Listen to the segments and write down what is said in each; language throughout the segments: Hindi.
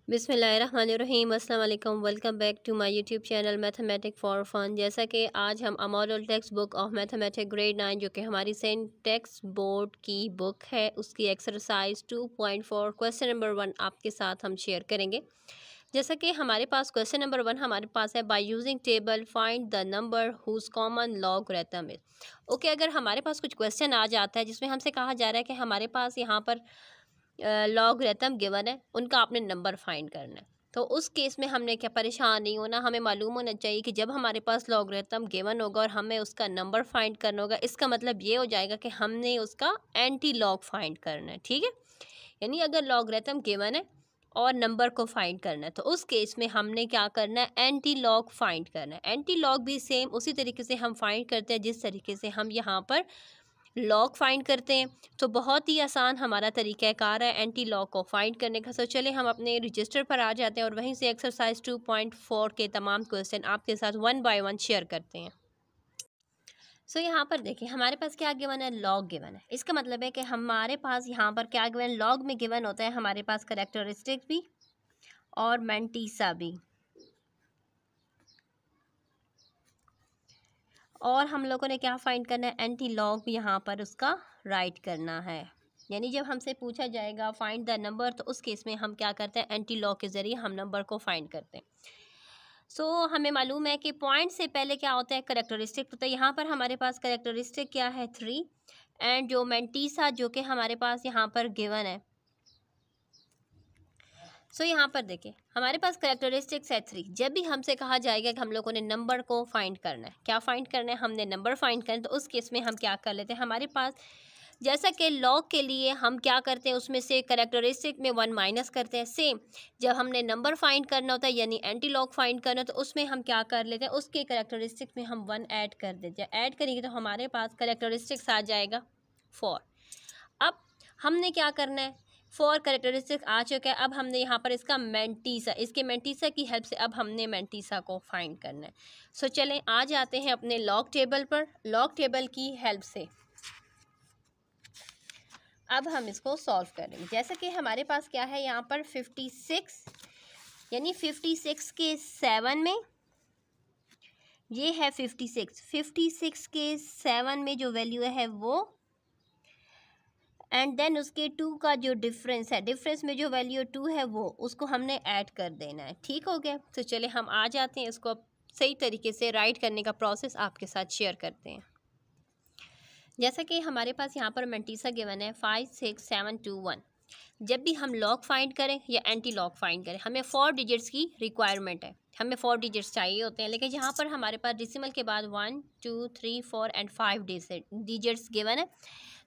बिस्मिल्लाहिर्रहमानिर्रहीम अस्सलाम वालेकुम। Welcome back to my YouTube channel mathematic for fun. जैसा कि आज हम model textbook of mathematic grade 9 जो कि हमारी सेंट टेक्स्ट बोर्ड की बुक है उसकी एक्सरसाइज 2.4 क्वेश्चन नंबर 1 आपके साथ हम शेयर करेंगे। जैसा कि हमारे पास क्वेश्चन नंबर 1 हमारे पास है, by using table find the number whose common logarithm is. Okay, अगर हमारे पास कुछ क्वेश्चन आ जाता है जिसमें हमसे कहा जा रहा है कि हमारे पास यहाँ पर लॉगरिथम गिवन है, उनका आपने नंबर फाइंड करना है, तो उस केस में हमने क्या परेशान नहीं होना। हमें मालूम होना चाहिए कि जब हमारे पास लॉगरिथम गिवन होगा और हमें उसका नंबर फाइंड करना होगा, इसका मतलब ये हो जाएगा कि हमने उसका एंटी लॉग फाइंड करना है। ठीक है, यानी अगर लॉगरिथम गिवन है और नंबर को फाइंड करना है तो उस केस में हमने क्या करना है, एंटी लॉग फाइंड करना है। एंटी लॉग भी सेम उसी तरीके से हम फाइंड करते हैं जिस तरीके से हम यहाँ पर लॉग फाइंड करते हैं। तो बहुत ही आसान हमारा तरीक़ाकार है एंटी लॉग को फाइंड करने का। तो चले हम अपने रजिस्टर पर आ जाते हैं और वहीं से एक्सरसाइज 2.4 के तमाम क्वेश्चन आपके साथ 1 बाय 1 शेयर करते हैं। सो यहाँ पर देखिए हमारे पास क्या गिवन है, लॉग गिवन है। इसका मतलब है कि हमारे पास यहाँ पर क्या गिवन, लॉग में गिवन होता है हमारे पास करेक्टरिस्टिक भी और मैंटीसा भी, और हम लोगों ने क्या फाइंड करना है, एंटी लॉग यहाँ पर उसका राइट करना है। यानी जब हमसे पूछा जाएगा फाइंड द नंबर, तो उस केस में हम क्या करते हैं, एंटी लॉग के ज़रिए हम नंबर को फाइंड करते हैं। सो हमें मालूम है कि पॉइंट से पहले क्या होता है, करेक्टरिस्टिक होता है। यहाँ पर हमारे पास करेक्टरिस्टिक क्या है, 3, एंड जो मैंटीसा जो कि हमारे पास यहाँ पर गिवन है। सो यहाँ पर देखिए हमारे पास करेक्टरिस्टिक्स है 3। जब भी हमसे कहा जाएगा कि हम लोगों ने नंबर को फाइंड करना है, क्या फाइंड करना है, हमने नंबर फाइंड करना है, तो उस केस में हम क्या कर लेते हैं, हमारे पास जैसा कि लॉग के लिए हम क्या करते हैं, उसमें से करेक्टरिस्टिक में 1 माइनस करते हैं। सेम जब हमने नंबर फाइंड करना होता है यानी एंटी लॉग फाइंड करना, तो उसमें हम क्या कर लेते हैं, उसके करेक्टरिस्टिक में हम 1 ऐड कर देते हैं। ऐड करेंगे तो हमारे पास करेक्टरिस्टिक्स आ जाएगा 4। अब हमने क्या करना है, 4 करेक्टरिस्टिक आ चुका है। अब हमने यहाँ पर इसका मैंटीसा, इसके मैंटीसा की हेल्प से अब हमने मैंटीसा को फाइंड करना है। सो चलें आ जाते हैं अपने लॉग टेबल पर। लॉग टेबल की हेल्प से अब हम इसको सॉल्व करेंगे। जैसे कि हमारे पास क्या है यहाँ पर 56, यानी 56 के 7 में ये है 56 के 7 में जो वैल्यू है वो, एंड देन उसके 2 का जो डिफरेंस है, डिफरेंस में जो वैल्यू 2 है वो उसको हमने ऐड कर देना है। ठीक हो गया। तो चले हम आ जाते हैं, इसको सही तरीके से राइट करने का प्रोसेस आपके साथ शेयर करते हैं। जैसा कि हमारे पास यहाँ पर मैंटीसा गिवन है 5 6 7 2 1। जब भी हम लॉग फाइंड करें या एंटी लॉग फाइंड करें, हमें 4 डिजिट्स की रिक्वायरमेंट है, हमें 4 डिजिट्स चाहिए होते हैं। लेकिन यहाँ पर हमारे पास डिसिमल के बाद 1 2 3 4 एंड 5 डिजिट्स गिवन है।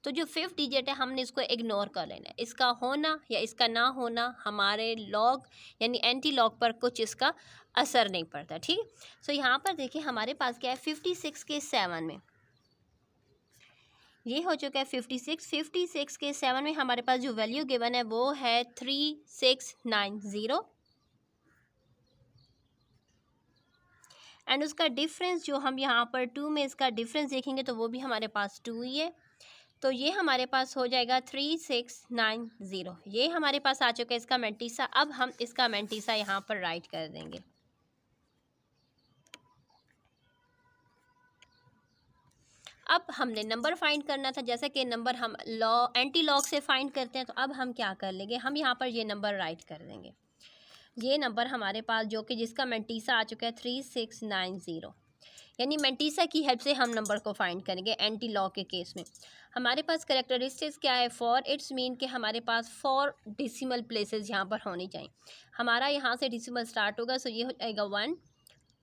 तो जो 5th डिजिट है हमने इसको इग्नोर कर लेना है। इसका होना या इसका ना होना हमारे लॉग यानी एंटी लॉग पर कुछ इसका असर नहीं पड़ता। ठीक है। सो यहाँ पर देखिए हमारे पास क्या है, 56 के 7 में ये हो चुका है 56 के 7 में हमारे पास जो वैल्यू गिवन है वो है 3690, एंड उसका डिफरेंस जो हम यहाँ पर 2 में इसका डिफरेंस देखेंगे तो वो भी हमारे पास 2 ही है। तो ये हमारे पास हो जाएगा 3690। ये हमारे पास आ चुका है इसका मैंटीसा। अब हम इसका मैंटीसा यहाँ पर राइट कर देंगे। अब हमने नंबर फाइंड करना था, जैसा कि नंबर हम एंटी लॉग से फाइंड करते हैं, तो अब हम क्या कर लेंगे, हम यहाँ पर ये नंबर राइट कर देंगे। ये नंबर हमारे पास जो कि जिसका मैंटीसा आ चुका है 3690, यानी मैंटीसा की हेल्प से हम नंबर को फाइंड करेंगे एंटी लॉग के केस में। हमारे पास करेक्टरिस्टिक्स क्या है, 4। इट्स मीन कि हमारे पास 4 डिसिमल प्लेसेस यहाँ पर होनी चाहिए। हमारा यहाँ से डिसिमल स्टार्ट होगा, सो ये हो जाएगा 1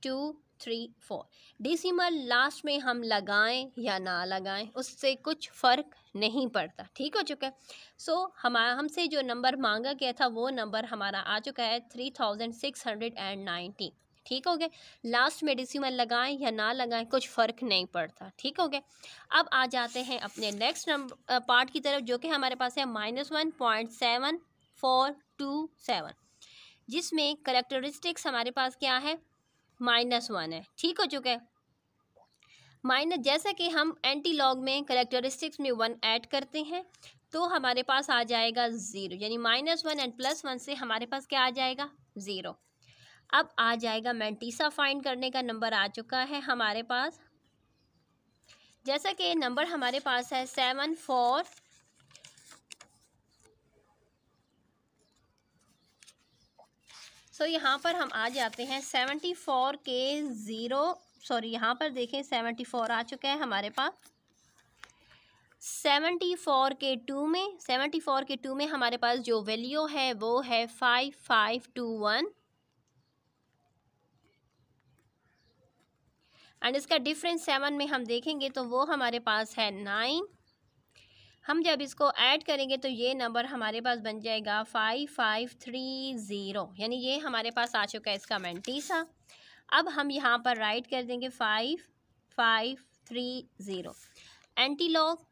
2 3 4। डिसिमल लास्ट में हम लगाएं या ना लगाएं उससे कुछ फ़र्क नहीं पड़ता। ठीक हो चुका है। सो हमसे जो नंबर मांगा गया था वो नंबर हमारा आ चुका है 3690। ठीक हो गया। लास्ट में डिसिमल लगाएं या ना लगाएं कुछ फ़र्क नहीं पड़ता। ठीक हो गया। अब आ जाते हैं अपने नेक्स्ट नंबर पार्ट की तरफ, जो कि हमारे पास है -1.7427, जिसमें करेक्टरिस्टिक्स हमारे पास क्या है, -1 है। ठीक हो चुका है। माइनस, जैसा कि हम एंटी लॉग में करेक्टरिस्टिक्स में 1 ऐड करते हैं तो हमारे पास आ जाएगा 0, यानी -1 एंड +1 से हमारे पास क्या आ जाएगा 0। अब आ जाएगा मैंटीसा फाइंड करने का नंबर आ चुका है हमारे पास। जैसा कि नंबर हमारे पास है 74, यहाँ पर हम आ जाते हैं 74 के 0, सॉरी यहाँ पर देखें 74 आ चुका है हमारे पास। 74 के 2 में हमारे पास जो वैल्यू है वो है 5521 एंड इसका डिफरेंस 7 में हम देखेंगे तो वो हमारे पास है 9। हम जब इसको ऐड करेंगे तो ये नंबर हमारे पास बन जाएगा 5530, यानी ये हमारे पास आ चुका है इसका मैंटीसा। अब हम यहाँ पर राइट कर देंगे 5530। एंटी लॉग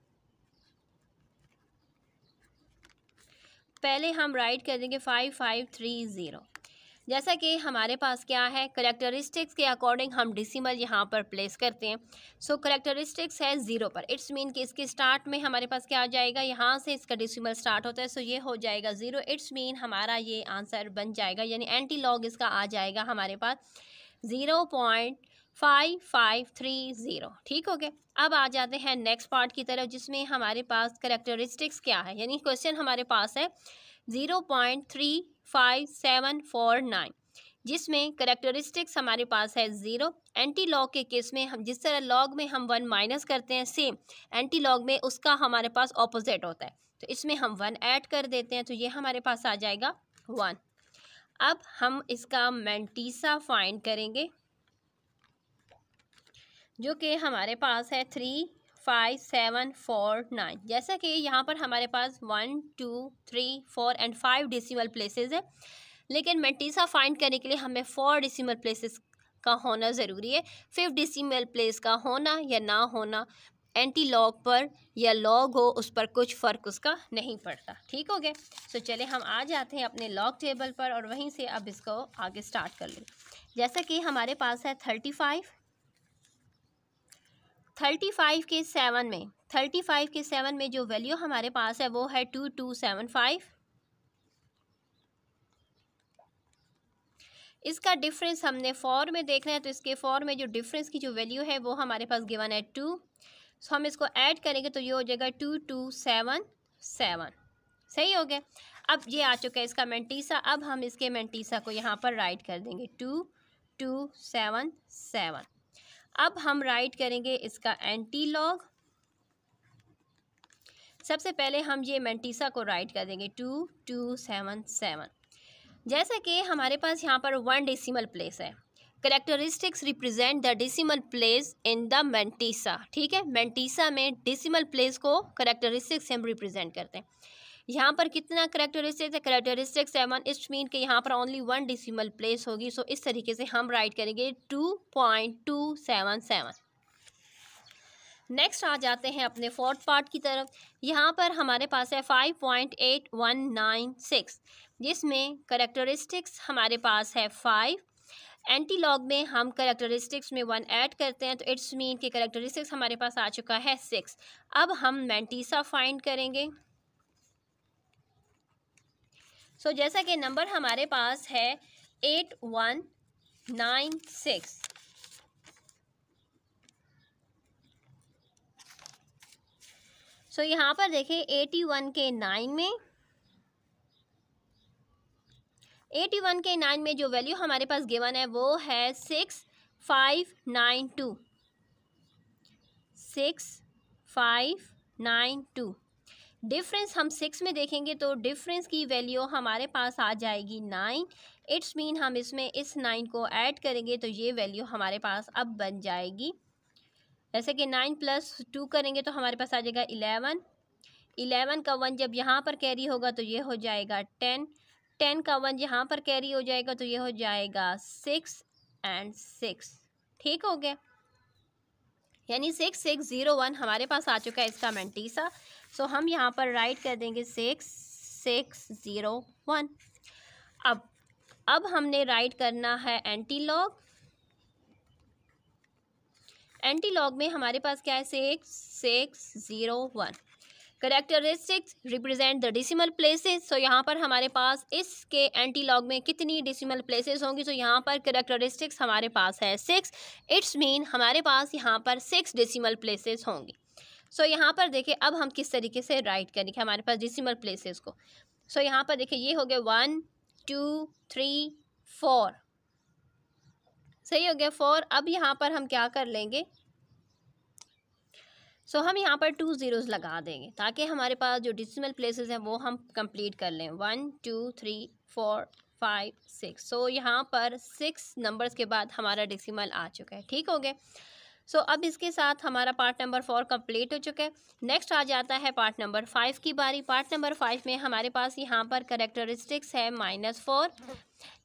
पहले हम राइट कर देंगे 5530। जैसा कि हमारे पास क्या है, करेक्टरिस्टिक्स के अकॉर्डिंग हम डिसिमल यहाँ पर प्लेस करते हैं। सो करेक्टरिस्टिक्स है 0 पर, इट्स मीन कि इसके स्टार्ट में हमारे पास क्या आ जाएगा, यहाँ से इसका डिसिमल स्टार्ट होता है, सो ये हो जाएगा 0। इट्स मीन हमारा ये आंसर बन जाएगा, यानी एंटी लॉग इसका आ जाएगा हमारे पास 0.5530। ठीक हो गया। अब आ जाते हैं नेक्स्ट पार्ट की तरफ, जिसमें हमारे पास करेक्टरिस्टिक्स क्या है, यानी क्वेश्चन हमारे पास है 0.35749, जिसमें करेक्टरिस्टिक्स हमारे पास है 0। एंटी लॉग के केस में हम जिस तरह लॉग में हम 1 माइनस करते हैं, सेम एंटी लॉग में उसका हमारे पास ऑपोजिट होता है, तो इसमें हम 1 ऐड कर देते हैं तो ये हमारे पास आ जाएगा 1। अब हम इसका मैंटीसा फाइंड करेंगे, जो कि हमारे पास है 35749। जैसा कि यहाँ पर हमारे पास 1 2 3 4 एंड 5 डेसिमल प्लेसेस है, लेकिन मैंटीसा फाइंड करने के लिए हमें 4 डेसिमल प्लेसेस का होना ज़रूरी है। 5 डेसिमल प्लेस का होना या ना होना एंटी लॉग पर या लॉग हो उस पर कुछ फ़र्क उसका नहीं पड़ता। ठीक हो गया। सो चले हम आ जाते हैं अपने लॉग टेबल पर और वहीं से अब इसको आगे स्टार्ट कर लें। जैसा कि हमारे पास है 35 के 7 में जो वैल्यू हमारे पास है वो है 2275। इसका डिफरेंस हमने 4 में देखना है, तो इसके 4 में जो डिफरेंस की जो वैल्यू है वो हमारे पास गिवन है 2। सो हम इसको ऐड करेंगे तो ये हो जाएगा 2277। सही हो गया। अब ये आ चुका है इसका मैंटीसा। अब हम इसके मैंटीसा को यहाँ पर राइट कर देंगे 2277। अब हम राइट करेंगे इसका एंटी लॉग। सबसे पहले हम ये मैंटीसा को राइट कर देंगे 2277। जैसा कि हमारे पास यहाँ पर 1 डेसिमल प्लेस है, characteristics represent the decimal place in the mantissa. ठीक है, मैंटीसा में डेसिमल प्लेस को करेक्टरिस्टिक्स से हम रिप्रेजेंट करते हैं। यहाँ पर कितना करेक्टरिस्टिक्स है, करेक्टरिस्टिक्स 7। इट्स मीन कि यहाँ पर ओनली 1 डेसिमल प्लेस होगी। सो इस तरीके से हम राइट करेंगे 2.277। नेक्स्ट आ जाते हैं अपने फोर्थ पार्ट की तरफ। यहाँ पर हमारे पास है 5.8196, जिसमें करेक्टरिस्टिक्स हमारे पास है 5। एंटी लॉग में हम करेक्टरिस्टिक्स में 1 ऐड करते हैं, तो इट्स मीन कि करेक्टरिस्टिक्स हमारे पास आ चुका है 6। अब हम मैंटीसा फाइंड करेंगे। सो जैसा कि नंबर हमारे पास है 8196। सो यहाँ पर देखें 81 के 9 में, 81 के 9 में जो वैल्यू हमारे पास गिवन है वो है 6592। 6592। डिफरेंस हम 6 में देखेंगे तो डिफरेंस की वैल्यू हमारे पास आ जाएगी 9। इट्स मीन हम इसमें इस 9 को ऐड करेंगे तो ये वैल्यू हमारे पास अब बन जाएगी, जैसे कि 9 + 2 करेंगे तो हमारे पास आ जाएगा 11। 11 का 1 जब यहाँ पर कैरी होगा तो ये हो जाएगा 10। 10 का 1 यहाँ पर कैरी हो जाएगा तो ये हो जाएगा 6 एंड 6। ठीक हो गया, यानी 6601 हमारे पास आ चुका है इसका मैंटीसा। सो हम यहाँ पर राइट कर देंगे 6601। अब हमने राइट करना है एंटी लॉग। एंटी लॉग में हमारे पास क्या है 6,6,0,1। Characteristics represent the decimal places. So यहाँ पर हमारे पास इसके एंटी लॉग में कितनी डेसिमल प्लेसेस होंगी? तो यहाँ पर करेक्टरिस्टिक्स हमारे पास है 6, इट्स मीन हमारे पास यहाँ पर 6 डेसिमल प्लेसेस होंगी। सो यहाँ पर देखिए अब हम किस तरीके से राइट करेंगे हमारे पास डेसिमल प्लेसेस को। सो यहाँ पर देखिए ये हो गया 1 2 3 4, सही हो गया 4। अब यहाँ पर हम क्या कर लेंगे, सो हम यहाँ पर 2 ज़ीरोज़ लगा देंगे ताकि हमारे पास जो डेसिमल प्लेसेस हैं वो हम कंप्लीट कर लें। 1 2 3 4 5 6। सो यहाँ पर 6 नंबर्स के बाद हमारा डेसिमल आ चुका है, ठीक हो गया। सो अब इसके साथ हमारा पार्ट नंबर 4 कंप्लीट हो चुका है। नेक्स्ट आ जाता है पार्ट नंबर 5 की बारी। पार्ट नंबर 5 में हमारे पास यहाँ पर करेक्टरिस्टिक्स है -4।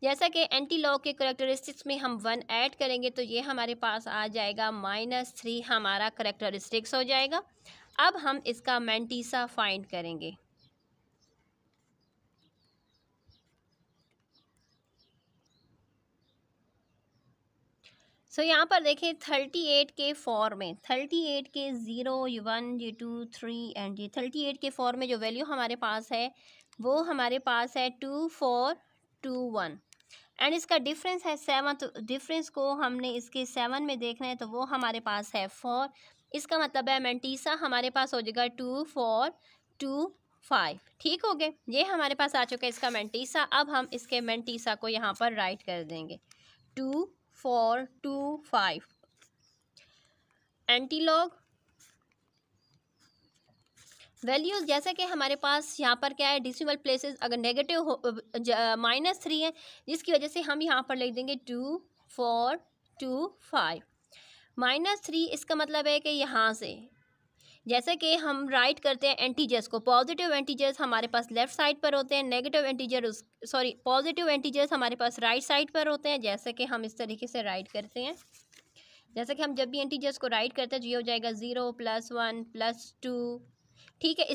जैसा कि एंटी लॉग के करेक्टरिस्टिक्स में हम 1 ऐड करेंगे तो ये हमारे पास आ जाएगा -3 हमारा करेक्टरिस्टिक्स हो जाएगा। अब हम इसका मैंटीसा फाइंड करेंगे। सो यहाँ पर देखें 38 के 4 में 38 के 0 1 2 3 एंड 38 के 4 में जो वैल्यू हमारे पास है वो हमारे पास है 2421 एंड इसका डिफरेंस है 7। तो डिफरेंस को हमने इसके 7 में देखना है तो वो हमारे पास है 4। इसका मतलब है मैंटीसा हमारे पास हो जाएगा 2425, ठीक हो गए। ये हमारे पास आ चुका है इसका मैंटीसा। अब हम इसके मैंटीसा को यहाँ पर राइट कर देंगे 2425। एंटी लॉग वैल्यूज़ जैसे कि हमारे पास यहाँ पर क्या है डेसिमल प्लेसेस अगर नेगेटिव हो -3 है, जिसकी वजह से हम यहाँ पर लिख देंगे 2425। -3 इसका मतलब है कि यहाँ से जैसे कि हम राइट करते हैं एंटीजर्स को, पॉजिटिव एंटीजर्स हमारे पास लेफ़्ट साइड पर होते हैं, नेगेटिव एंटीजर पॉजिटिव एंटीजर्स हमारे पास राइट साइड पर होते हैं। जैसे कि हम इस तरीके से राइट करते हैं, जैसे कि हम जब भी एंटीजर्स को राइट करते हैं तो ये हो जाएगा 0 +1 +2, ठीक है।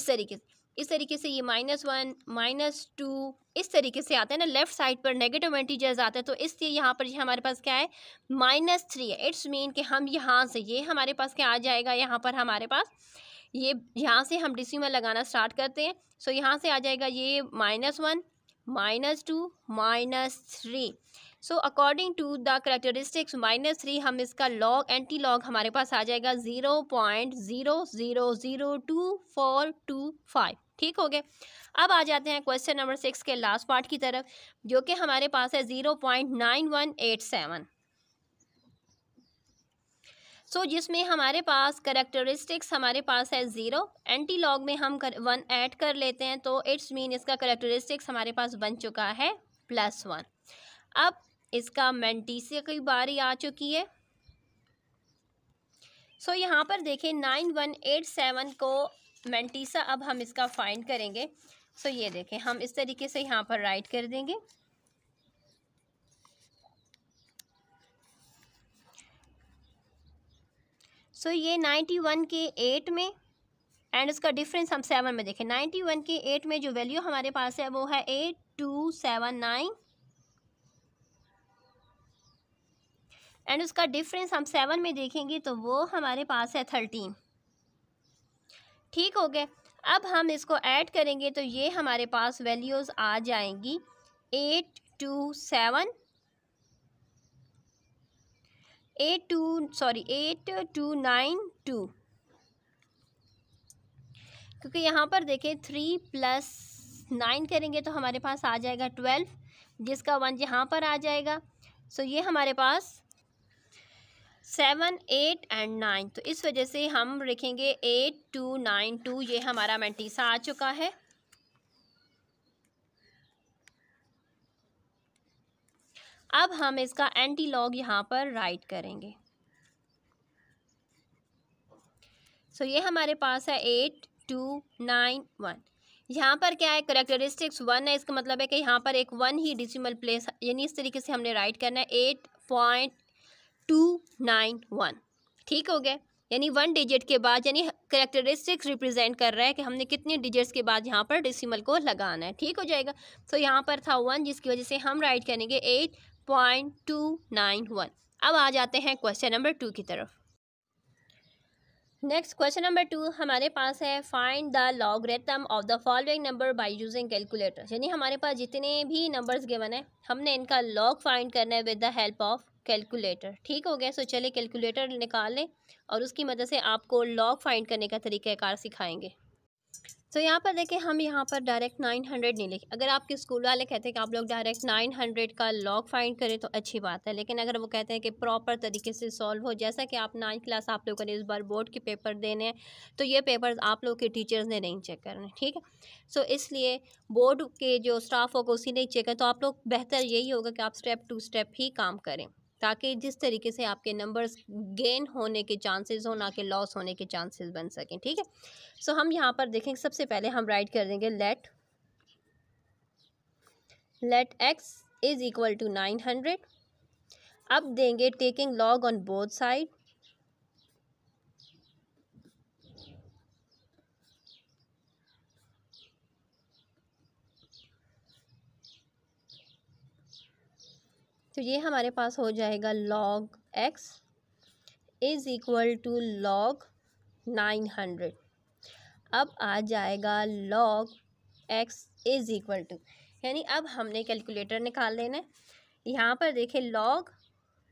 इस तरीके से ये -1 -2 इस तरीके से आते हैं ना, लेफ्ट साइड पर नेगेटिव एंटीजर्स आते हैं। तो इसलिए यहाँ पर हमारे पास क्या है -3 है। इट्स मीन कि हम यहाँ से ये हमारे पास क्या आ जाएगा, यहाँ पर हमारे पास ये यहाँ से हम डेसिमल लगाना स्टार्ट करते हैं। सो यहाँ से आ जाएगा ये -1 -2 -3। So according to the characteristics -3 हम इसका लॉग एंटी लॉग हमारे पास आ जाएगा 0.00022425, ठीक हो गए। अब आ जाते हैं क्वेश्चन नंबर 6 के लास्ट पार्ट की तरफ, जो कि हमारे पास है 0.9187। सो जिसमें हमारे पास करेक्टरिस्टिक्स हमारे पास है 0, एंटी लॉग में हम 1 ऐड कर लेते हैं तो इट्स मीन इसका करेक्टरिस्टिक्स हमारे पास बन चुका है +1। अब इसका मैंटीसा की बारी आ चुकी है। सो यहाँ पर देखें 9187 को मैंटीसा अब हम इसका फाइंड करेंगे। सो ये देखें हम इस तरीके से यहाँ पर राइट कर देंगे। सो ये 91 के 8 में एंड इसका डिफरेंस हम 7 में देखें। 91 के 8 में जो वैल्यू हमारे पास है वो है 8279 एंड उसका डिफरेंस हम 7 में देखेंगे तो वो हमारे पास है 13, ठीक हो गए। अब हम इसको ऐड करेंगे तो ये हमारे पास वैल्यूज़ आ जाएंगी 8292, क्योंकि यहाँ पर देखें 3 + 9 करेंगे तो हमारे पास आ जाएगा 12, जिसका 1 यहाँ पर आ जाएगा। सो ये हमारे पास 7 8 एंड 9, तो इस वजह से हम लिखेंगे 8292। ये हमारा मैंटीसा आ चुका है। अब हम इसका एंटी लॉग यहाँ पर राइट करेंगे। सो ये हमारे पास है 8291। यहाँ पर क्या है करेक्टरिस्टिक्स 1 है, इसका मतलब है कि यहाँ पर एक 1 ही डेसिमल प्लेस, यानी इस तरीके से हमने राइट करना है 8.291, ठीक हो गया। यानी 1 डिजिट के बाद, यानी करेक्टरिस्टिक्स रिप्रेजेंट कर रहा है कि हमने कितने डिजिट्स के बाद यहाँ पर डेसिमल को लगाना है, ठीक हो जाएगा। तो यहाँ पर था 1, जिसकी वजह से हम राइट करेंगे 8.291। अब आ जाते हैं क्वेश्चन नंबर 2 की तरफ। नेक्स्ट क्वेश्चन नंबर 2 हमारे पास है, find the logarithm of the following number by using calculator. यानी हमारे पास जितने भी नंबर्स गिवन है हमने इनका लॉग फाइंड करना है with the help of calculator. ठीक हो गया। सो चलिए कैलकुलेटर निकाल लें और उसकी मदद से आपको लॉग फाइंड करने का तरीक़ाकार सिखाएंगे। तो यहाँ पर देखें, हम यहाँ पर डायरेक्ट 900 नहीं लिखे। अगर आपके स्कूल वाले कहते हैं कि आप लोग डायरेक्ट 900 का लॉग फाइंड करें तो अच्छी बात है, लेकिन अगर वो कहते हैं कि प्रॉपर तरीके से सॉल्व हो, जैसा कि आप 9th क्लास आप लोगों ने इस बार बोर्ड के पेपर देने हैं, तो ये पेपर्स आप लोग के टीचर्स ने नहीं चेक करने। ठीक है। सो इसलिए बोर्ड के जो स्टाफ होगा उसी ने चेक करें, तो आप लोग बेहतर यही होगा कि आप स्टेप टू स्टेप ही काम करें, ताकि जिस तरीके से आपके नंबर्स गेन होने के चांसेस हो, ना कि लॉस होने के चांसेस बन सकें। ठीक है। सो हम यहाँ पर देखेंगे, सबसे पहले हम राइट कर देंगे let x is equal to 900। अब देंगे taking log on both side. तो ये हमारे पास हो जाएगा log x is equal to log 900। अब आ जाएगा log x is equal to, यानी अब हमने कैलकुलेटर निकाल लेना है। यहाँ पर देखें लॉग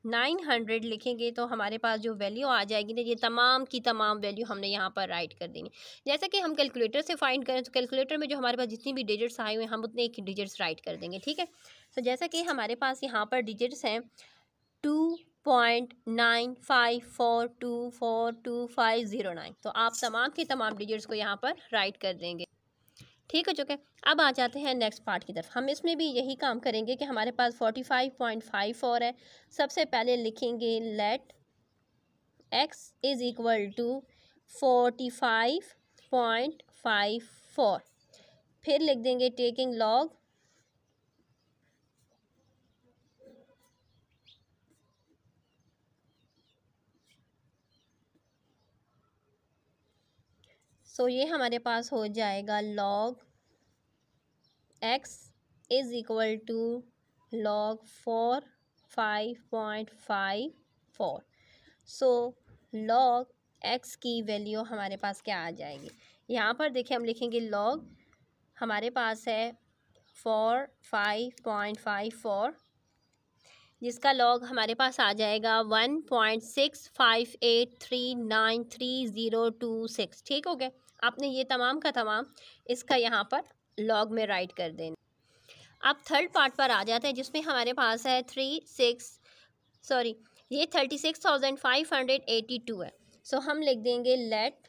900 लिखेंगे तो हमारे पास जो वैल्यू आ जाएगी ना, ये तमाम की तमाम वैल्यू हमने यहाँ पर राइट कर देनी। जैसा कि हम कैलकुलेटर से फाइंड करें तो कैलकुलेटर में जो हमारे पास जितनी भी डिजिट्स आए हुए हैं हम उतने एक डिजिट्स राइट कर देंगे। ठीक है। तो जैसा कि हमारे पास यहाँ पर डिजिट्स हैं 2.9542422509, तो आप तमाम की तमाम डिजिट्स को यहाँ पर राइट कर देंगे। ठीक हो चुका है। अब आ जाते हैं नेक्स्ट पार्ट की तरफ। हम इसमें भी यही काम करेंगे कि हमारे पास 45.54 है। सबसे पहले लिखेंगे let x is equal to 45.54, फिर लिख देंगे टेकिंग लॉग सो ये हमारे पास हो जाएगा log x is equal to log 45.54। So log x की वैल्यू हमारे पास क्या आ जाएगी, यहाँ पर देखिए हम लिखेंगे लॉग, हमारे पास है 45.54 जिसका लॉग हमारे पास आ जाएगा 1.6583933026। ठीक हो गया। आपने ये तमाम का तमाम इसका यहाँ पर लॉग में राइट कर देना। अब थर्ड पार्ट पर आ जाते हैं जिसमें हमारे पास है 36,582 है। सो हम लिख देंगे let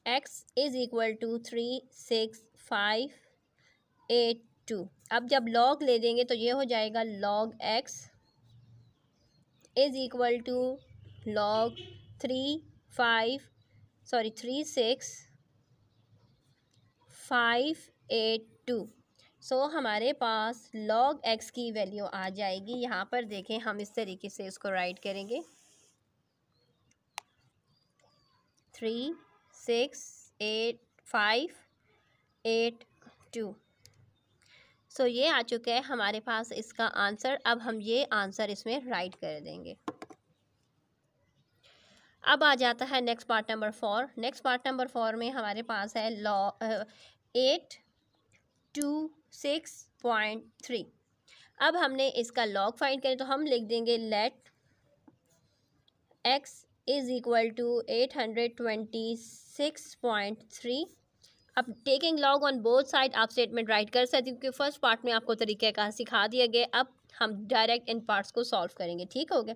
x is equal to 36582। अब जब लॉग ले देंगे तो ये हो जाएगा log x is equal to log 36582। So हमारे पास लॉग x की वैल्यू आ जाएगी। यहाँ पर देखें हम इस तरीके से इसको राइट करेंगे 36582। सो ये आ चुका है हमारे पास इसका आंसर। अब हम ये आंसर इसमें राइट कर देंगे। अब आ जाता है next part number 4। Next part number 4 में हमारे पास है 826.3। अब हमने इसका लॉग फाइंड करें तो हम लिख देंगे let x is equal to 826.3। अब taking log on both side आप स्टेटमेंट राइट कर सकते हो, क्योंकि फर्स्ट पार्ट में आपको तरीके का सिखा दिया गया। अब हम डायरेक्ट इन पार्ट्स को सॉल्व करेंगे। ठीक हो गया।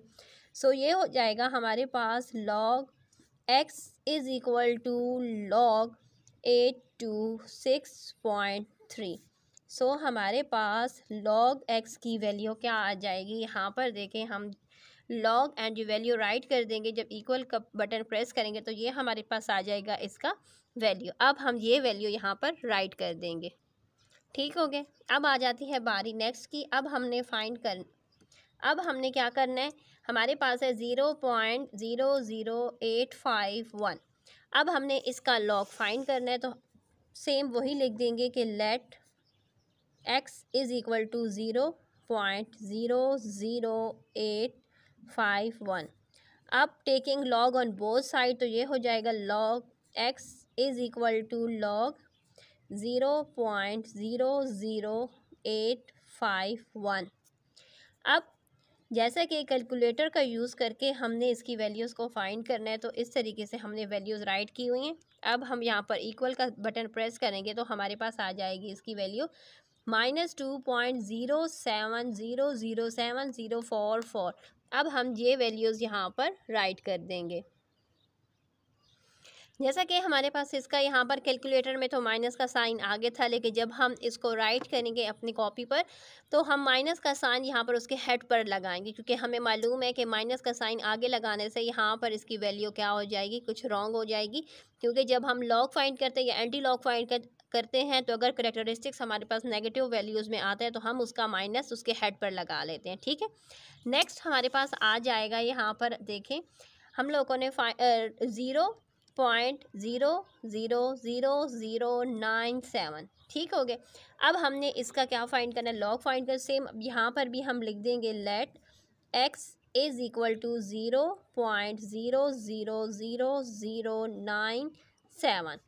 सो ये हो जाएगा हमारे पास log x is equal to log 826.3। So हमारे पास लॉग x की वैल्यू क्या आ जाएगी, यहाँ पर देखें हम लॉग एंड वैल्यू राइट कर देंगे। जब इक्वल का बटन प्रेस करेंगे तो ये हमारे पास आ जाएगा इसका वैल्यू। अब हम ये वैल्यू यहाँ पर राइट कर देंगे। ठीक हो गए। अब आ जाती है बारी नेक्स्ट की। अब हमने क्या करना है, हमारे पास है 0.00851। अब हमने इसका लॉग फाइंड करना है तो सेम वही लिख देंगे कि let x is equal to 0.00851। अब taking log on both side, तो ये हो जाएगा log x is equal to log 0.000851। अब जैसा कि कैलकुलेटर का यूज़ करके हमने इसकी वैल्यूज़ को फाइंड करना है, तो इस तरीके से हमने वैल्यूज़ राइट की हुई हैं। अब हम यहाँ पर इक्वल का बटन प्रेस करेंगे तो हमारे पास आ जाएगी इसकी वैल्यू -2.0700704। अब हम ये वैल्यूज़ यहाँ पर राइट कर देंगे। जैसा कि हमारे पास इसका यहाँ पर कैलकुलेटर में तो माइनस का साइन आगे था, लेकिन जब हम इसको राइट करेंगे अपनी कॉपी पर तो हम माइनस का साइन यहाँ पर उसके हेड पर लगाएंगे, क्योंकि हमें मालूम है कि माइनस का साइन आगे लगाने से यहाँ पर इसकी वैल्यू क्या हो जाएगी, कुछ रॉन्ग हो जाएगी। क्योंकि जब हम लॉग फाइंड करते हैं या एंटी लॉग फाइंड करते हैं तो अगर करेक्टरिस्टिक्स हमारे पास नेगेटिव वैल्यूज़ में आता है तो हम उसका माइनस उसके हेड पर लगा लेते हैं। ठीक है, नेक्स्ट हमारे पास आ जाएगा यहाँ पर देखें, हम लोगों ने 0.000097, ठीक हो गए। अब हमने इसका क्या फाइंड करना है, लॉग फाइंड कर। सेम यहाँ पर भी हम लिख देंगे let x is equal to 0.000097।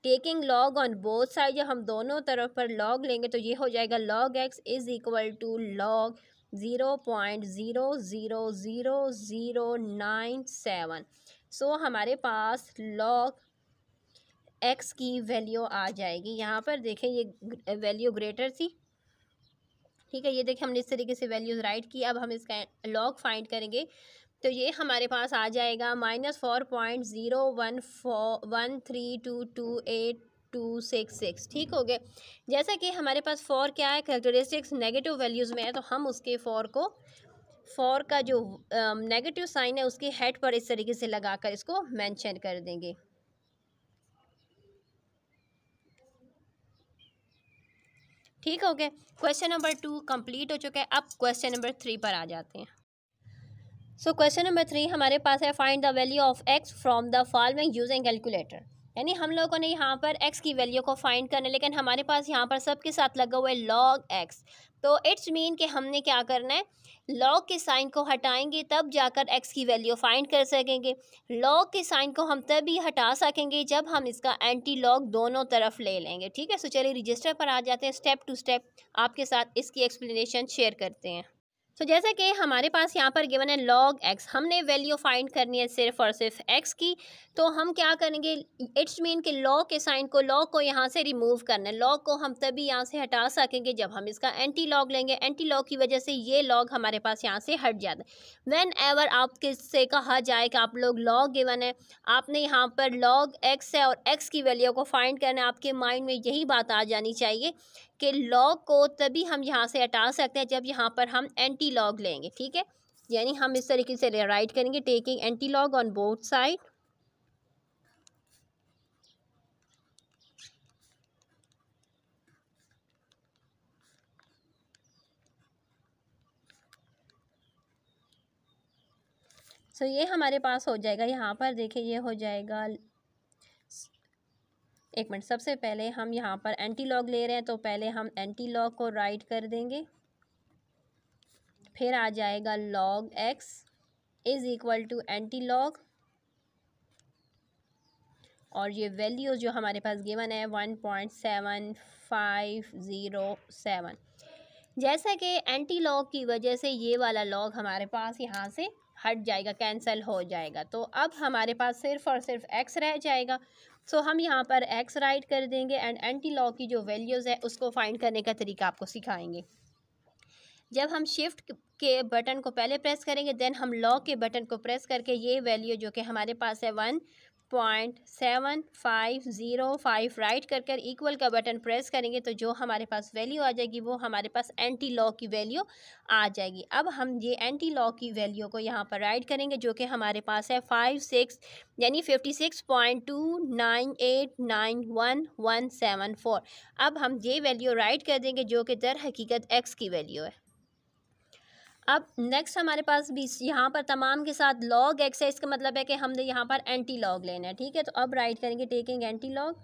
Taking log on both side, जब हम दोनों तरफ पर लॉग लेंगे तो ये हो जाएगा log x is equal to log 0.000097। So हमारे पास log x की वैल्यू आ जाएगी। यहाँ पर देखें ये वैल्यू ग्रेटर थी, ठीक है। ये देखिए हमने इस तरीके से वैल्यूज़ राइट की। अब हम इसका लॉग फाइंड करेंगे तो ये हमारे पास आ जाएगा -4.01313228 ठीक हो गए। जैसा कि हमारे पास फॉर क्या है, कैरेक्टरिस्टिक्स नेगेटिव वैल्यूज़ में है, तो हम उसके फॉर का जो नेगेटिव साइन है उसके हेड पर इस तरीके से लगाकर इसको मेंशन कर देंगे। ठीक हो गया, क्वेश्चन नंबर 2 कंप्लीट हो चुका है। अब क्वेश्चन नंबर 3 पर आ जाते हैं। सो क्वेश्चन नंबर 3 हमारे पास है find the value of x from the following using calculator. यानी हम लोगों ने यहाँ पर x की वैल्यू को फाइंड करना है, लेकिन हमारे पास यहाँ पर सबके साथ लगा हुआ है log x। तो इट्स मीन कि हमने क्या करना है, log के साइन को हटाएंगे तब जाकर x की वैल्यू फाइंड कर सकेंगे। log के साइन को हम तभी हटा सकेंगे जब हम इसका एंटी लॉग दोनों तरफ ले लेंगे। ठीक है, सो चलिए रजिस्टर पर आ जाते हैं, स्टेप टू स्टेप आपके साथ इसकी एक्सप्लेनेशन शेयर करते हैं। तो जैसा कि हमारे पास यहाँ पर गिवन है log x, हमने वैल्यू फाइंड करनी है सिर्फ और सिर्फ x की। तो हम क्या करेंगे, इट्स मीन कि log के साइन को, log को यहाँ से रिमूव करना है। log को हम तभी यहाँ से हटा सकेंगे जब हम इसका एंटी लॉग लेंगे। एंटी लॉग की वजह से ये log हमारे पास यहाँ से हट जाता है। व्हेन एवर आपके से कहा जाए कि आप लोग log गिवन है, आपने यहाँ पर log x है और x की वैल्यू को फाइंड करना है, आपके माइंड में यही बात आ जानी चाहिए कि लॉग को तभी हम यहाँ से हटा सकते हैं जब यहाँ पर हम एंटी लॉग लेंगे। ठीक है, यानी हम इस तरीके से राइट करेंगे, taking anti log on both side. So ये हमारे पास हो जाएगा, यहाँ पर देखिए ये हो जाएगा, एक मिनट, सबसे पहले हम यहाँ पर एंटी लॉग ले रहे हैं तो पहले हम एंटी लॉग को राइट कर देंगे। फिर आ जाएगा log x is equal to antilog, और ये वैल्यू जो हमारे पास गिवन है 1.7507। जैसा कि एंटी लॉग की वजह से ये वाला लॉग हमारे पास यहाँ से हट जाएगा, कैंसिल हो जाएगा। तो अब हमारे पास सिर्फ और सिर्फ x रह जाएगा। सो हम यहाँ पर x राइट कर देंगे एंड एंटी लॉग की जो वैल्यूज़ है उसको फाइंड करने का तरीका आपको सिखाएंगे। जब हम शिफ्ट के बटन को पहले प्रेस करेंगे, देन हम लॉग के बटन को प्रेस करके ये वैल्यू जो कि हमारे पास है 1.7505 राइट कर इक्वल का बटन प्रेस करेंगे तो जो हमारे पास वैल्यू आ जाएगी वो हमारे पास एंटी लॉग की वैल्यू आ जाएगी। अब हम ये एंटी लॉग की वैल्यू को यहाँ पर राइट करेंगे जो कि हमारे पास है 56 यानी 56.29891174। अब हम ये वैल्यू राइट कर देंगे जो कि दर हकीकत एक्स की वैल्यू है। अब नेक्स्ट हमारे पास भी यहाँ पर तमाम के साथ log x है, इसका मतलब है कि हमने यहाँ पर एंटी लॉग लेना है। ठीक है, तो अब राइट करेंगे टेकिंग एंटी लॉग।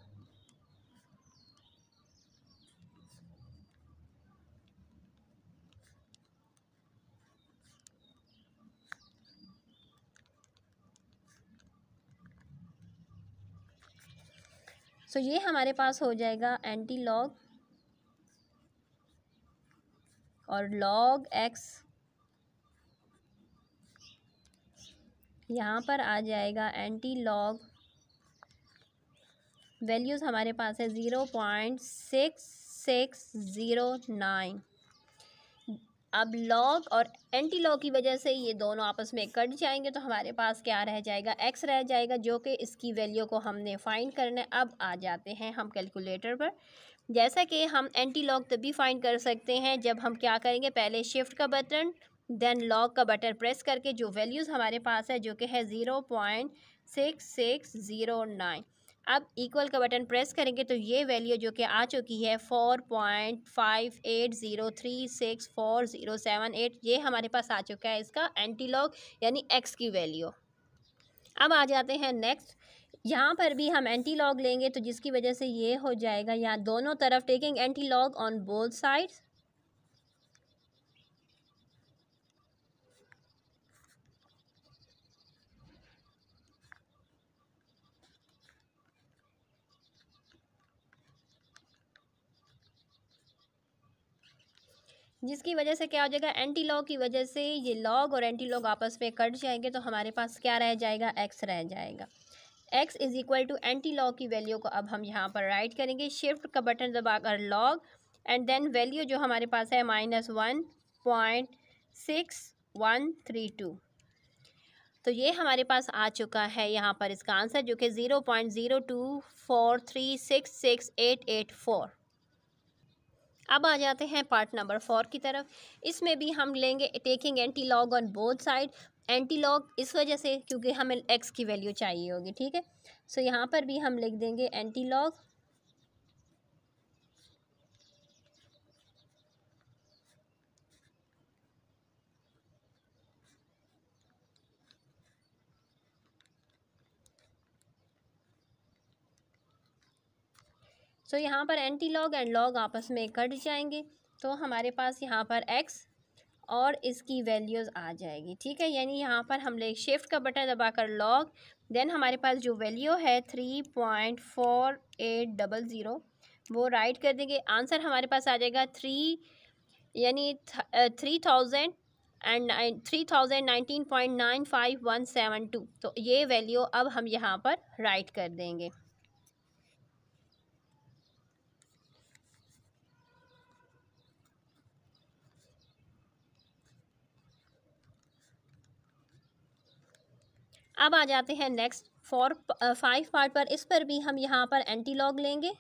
सो ये हमारे पास हो जाएगा एंटी लॉग और लॉग एक्स यहाँ पर आ जाएगा एंटी लॉग, वैल्यूज़ हमारे पास है 0.6609। अब लॉग और एंटी लॉग की वजह से ये दोनों आपस में कट जाएंगे, तो हमारे पास क्या रह जाएगा, एक्स रह जाएगा, जो कि इसकी वैल्यू को हमने फाइंड करना है। अब आ जाते हैं हम कैलकुलेटर पर। जैसा कि हम एंटी लॉग तभी फाइंड कर सकते हैं जब हम क्या करेंगे, पहले शिफ्ट का बटन देन लॉग का बटन प्रेस करके जो वैल्यूज़ हमारे पास है जो कि है 0.6609, अब इक्वल का बटन प्रेस करेंगे तो ये वैल्यू जो कि आ चुकी है 4.58036407, ये हमारे पास आ चुका है इसका एंटी लॉग यानी एक्स की वैल्यू। अब आ जाते हैं नेक्स्ट, यहाँ पर भी हम एंटी लॉग लेंगे तो जिसकी वजह से ये हो जाएगा, यहाँ दोनों तरफ taking anti log on both sides, जिसकी वजह से क्या हो जाएगा, एंटी लॉग की वजह से ये लॉग और एंटी लॉग आपस में कट जाएंगे, तो हमारे पास क्या रह जाएगा, एक्स रह जाएगा। X is equal to antilog की वैल्यू को अब हम यहाँ पर राइट करेंगे, शिफ्ट का बटन दबाकर लॉग एंड देन वैल्यू जो हमारे पास है -1.6132, तो ये हमारे पास आ चुका है यहाँ पर इसका आंसर जो कि 0.024366884। अब आ जाते हैं पार्ट नंबर 4 की तरफ। इसमें भी हम लेंगे taking anti log on both side, anti log इस वजह से क्योंकि हमें एक्स की वैल्यू चाहिए होगी, ठीक है। सो यहाँ पर भी हम लिख देंगे एंटी लॉग सो यहाँ पर एंटी लॉग एंड लॉग आपस में कट जाएंगे, तो हमारे पास यहाँ पर एक्स और इसकी वैल्यूज़ आ जाएगी, ठीक है। यानी यहाँ पर हम ले शिफ्ट का बटन दबाकर लॉग देन हमारे पास जो वैल्यू है 3.4800 वो राइट कर देंगे, आंसर हमारे पास आ जाएगा 3,19.95172, तो ये वैल्यू अब हम यहाँ पर राइट कर देंगे। अब आ जाते हैं नेक्स्ट 5 पार्ट पर। इस पर भी हम यहाँ पर एंटी लॉग लेंगे,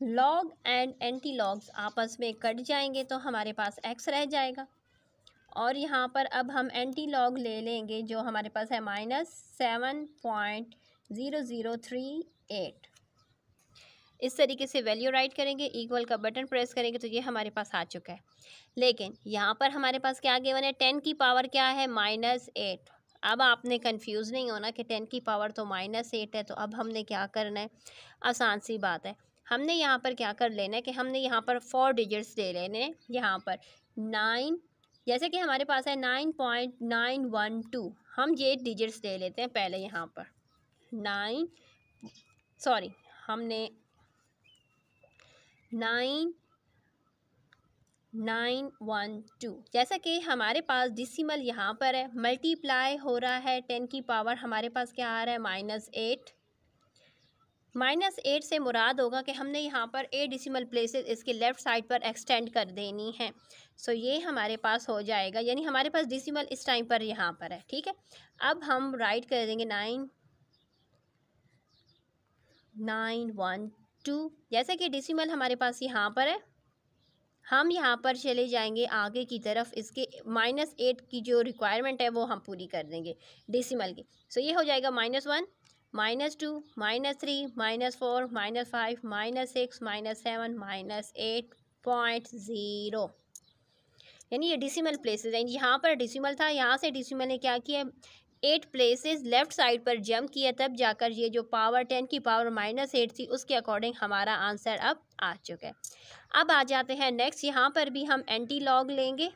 लॉग एंड एंटी लॉग्स आपस में कट जाएंगे, तो हमारे पास एक्स रह जाएगा। और यहाँ पर अब हम एंटी लॉग ले लेंगे जो हमारे पास है -7.0038। इस तरीके से वैल्यू राइट करेंगे, इक्वल का बटन प्रेस करेंगे तो ये हमारे पास आ चुका है। लेकिन यहाँ पर हमारे पास क्या गिवन है, 10 की पावर क्या है, -8। अब आपने कंफ्यूज नहीं होना कि 10 की पावर तो -8 है, तो अब हमने क्या करना है, आसान सी बात है, हमने यहाँ पर क्या कर लेना है कि हमने यहाँ पर 4 डिजिट्स ले लेने हैं। यहाँ पर 9, जैसे कि हमारे पास है 9.912, हम ये डिजिट्स ले लेते हैं पहले। यहाँ पर 9 सॉरी हमने 9912, जैसा कि हमारे पास डिसिमल यहाँ पर है, मल्टीप्लाई हो रहा है 10 की पावर, हमारे पास क्या आ रहा है, -8। -8 से मुराद होगा कि हमने यहाँ पर 8 डिसिमल प्लेसेस इसके लेफ़्ट साइड पर एक्सटेंड कर देनी है। सो ये हमारे पास हो जाएगा, यानी हमारे पास डिसिमल इस टाइम पर यहाँ पर है, ठीक है। अब हम राइट कर देंगे 9912, जैसे कि डिसिमल हमारे पास यहाँ पर है, हम यहाँ पर चले जाएंगे आगे की तरफ, इसके -8 की जो रिक्वायरमेंट है वो हम पूरी कर देंगे डिसिमल की। सो ये हो जाएगा -1 -2 -3 -4 -5 -6 -7 -8.0, यानी ये डिसिमल प्लेसेस हैं। यहाँ पर डिसिमल था, यहाँ से डिसिमल ने क्या किया, 8 प्लेसेस लेफ़्ट साइड पर जंप किया, तब जाकर ये जो पावर 10 की पावर -8 थी उसके अकॉर्डिंग हमारा आंसर अब आ चुका है। अब आ जाते हैं नेक्स्ट, यहाँ पर भी हम एंटी लॉग लेंगे।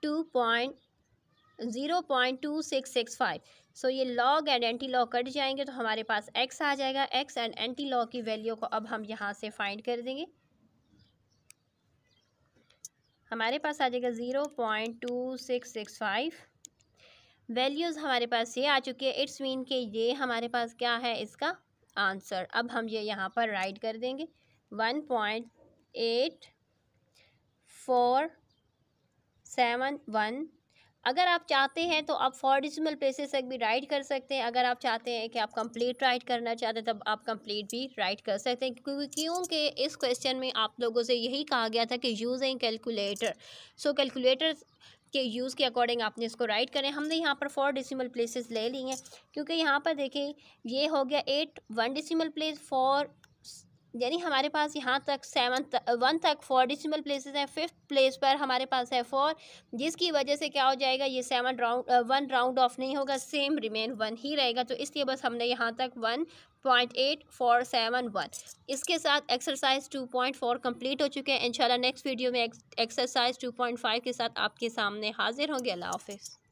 Two point 0.2665। सो ये log and anti log cut जाएंगे तो हमारे पास x आ जाएगा। x एंड एंटी लॉग की वैल्यू को अब हम यहाँ से फाइंड कर देंगे। हमारे पास आ जाएगा 0.2665। वैल्यूज़ हमारे पास ये आ चुकी है। इट्स मीन के ये हमारे पास क्या है इसका आंसर। अब हम ये यहाँ पर राइट कर देंगे 1.8471। अगर आप चाहते हैं तो आप 4 डेसिमल प्लेसेस तक भी राइट कर सकते हैं। अगर आप चाहते हैं कि आप कंप्लीट राइट करना चाहते हैं तब आप कंप्लीट भी राइट कर सकते हैं, क्योंकि इस क्वेश्चन में आप लोगों से यही कहा गया था कि यूजिंग कैलकुलेटर। सो कैलकुलेटर के यूज़ के अकॉर्डिंग आपने इसको राइट करें। हमने यहाँ पर 4 डेसिमल प्लेसेस ले ली हैं, क्योंकि यहाँ पर देखें ये हो गया 8 1 डेसिमल प्लेस 4, यानी हमारे पास यहाँ तक 1 तक 4 डेसिमल प्लेसेस हैं। 5th प्लेस पर हमारे पास है 4, जिसकी वजह से क्या हो जाएगा, ये 1 राउंड ऑफ नहीं होगा, सेम रिमेन 1 ही रहेगा। तो इसलिए बस हमने यहाँ तक 1.8471। इसके साथ एक्सरसाइज 2.4 कंप्लीट हो चुके हैं। इंशाल्लाह नेक्स्ट वीडियो में एक्सरसाइज 2.5 के साथ आपके सामने हाजिर होंगे। अल्लाह हाफिज़।